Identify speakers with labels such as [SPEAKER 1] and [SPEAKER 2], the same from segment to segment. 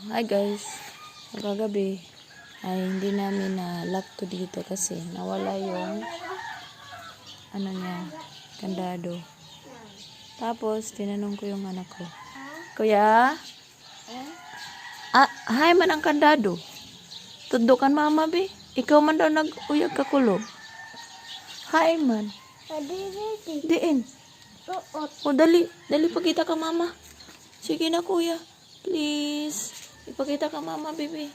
[SPEAKER 1] Hi guys, kagabi ay hindi namin na lock to dito kasi nawala yung ano niya, kandado. Tapos tinanong ko yung anak ko, Kuya, hi man ang kandado. Tudukan mama be, ikaw man daw nag-uyag ka kulob. Hi man. Diin. O dali pakita ka mama. Sige na kuya. Please. Ipakita ka mama, baby.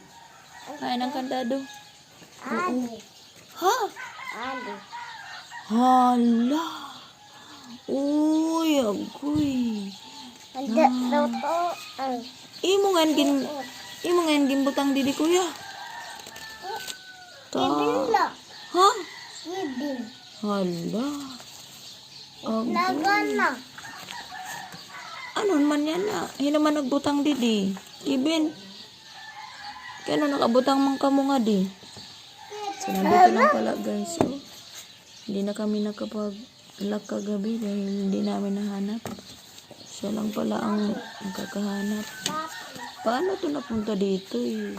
[SPEAKER 1] Kain ng kandado.
[SPEAKER 2] Ali.
[SPEAKER 1] Ha?
[SPEAKER 2] Ali.
[SPEAKER 1] Hala. Uy, agoy.
[SPEAKER 2] Ada toto.
[SPEAKER 1] Imo ngan gimbutang didi kuya.
[SPEAKER 2] Ibila.
[SPEAKER 1] Ha?
[SPEAKER 2] Ibin.
[SPEAKER 1] Hala. Agoy.
[SPEAKER 2] Nagana.
[SPEAKER 1] Ano man yan na? Hinaman nagbutang didi. Ibin. Kaya nakabutang mang kamo nga di. So, nandito lang pala guys. Oh. Hindi na kami nakapag-lock kagabi dahil hindi namin nahanap. Siya lang pala ang nakakahanap. Paano to napunta dito eh?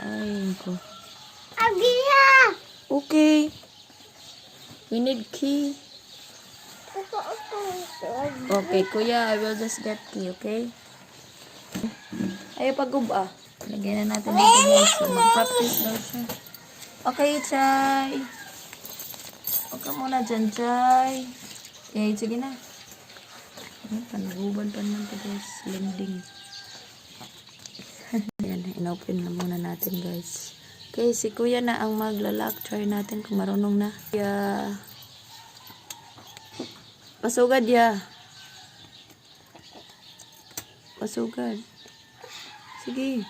[SPEAKER 1] Ay, ko.
[SPEAKER 2] Agiya.
[SPEAKER 1] Okay. We need key. Okay, kuya, I will just get key, okay? Ay, pag-uba. Lagyan na natin dito guys. So, mag-practice daw siya. Okay, Chay. Huwag ka muna dyan, Chay. Okay, sige na. Panaguban pa naman ito guys. Landing. Ayan, inopen na muna natin guys. Okay, si kuya na ang maglalak. Try natin kung marunong na. Yeah. Pasugad ya. Pasugad. Sige.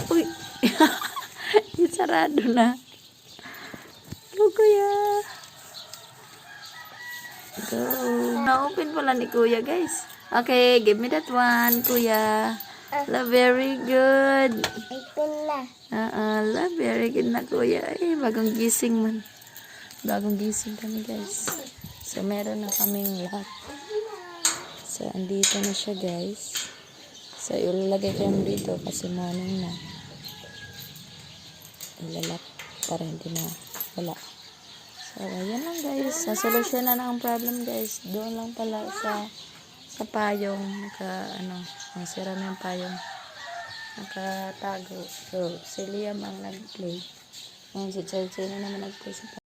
[SPEAKER 1] Uy. Sarado na. Go, kuya. Go. Na-open pala ni kuya, guys. Okay, give me that one, kuya. Very good.
[SPEAKER 2] Ito na.
[SPEAKER 1] Very good na, kuya. Ay, bagong gising man. Bagong gising kami, guys. So, meron na kaming lock. So, andito na siya, guys. So, ilalagay ko yung dito kasi morning na. Ilalak para hindi na wala. So, ayan lang, guys. Nasolusyon na ang problem, guys. Doon lang pala sa payong. Nasira na yung payong. Nakatago. So, si Liam ang nag-play. Ngayon, si Chelsea na naman nag-play sa